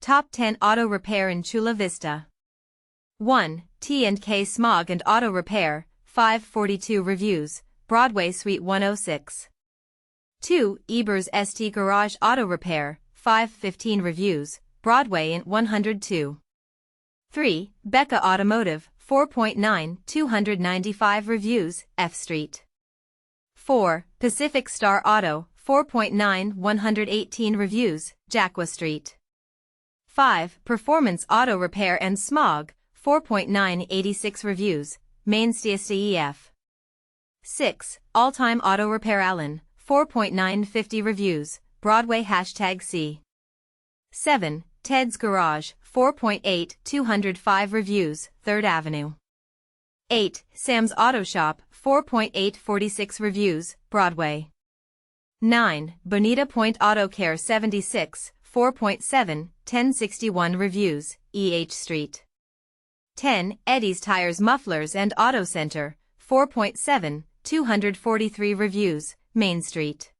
Top 10 Auto Repair in Chula Vista. 1. K Smog Auto Repair, 542 reviews, Broadway Suite 106. 2. EBERS Garage Auto Repair, 515 reviews, Broadway 102. 3. Becka Automotive, 4.9 295 reviews, F Street. 4. Pacific Star Auto, 4.9 118 reviews, Jacqua Street. 5. Performance Auto Repair and Smog, 4.9 86 reviews, Main CSTEF. 6. All-Time Auto Repair Allen, 4.9 50 reviews, Broadway #C. 7. Ted's Garage, 4.8 205 reviews, 3rd Avenue. 8. Sam's Auto Shop, 4.8 46 reviews, Broadway. 9. Bonita Point Auto Care 76, 4.7 1061 reviews, EH Street. 10. Eddie's Tires Mufflers and Auto Center, 4.7 243 reviews, Main Street.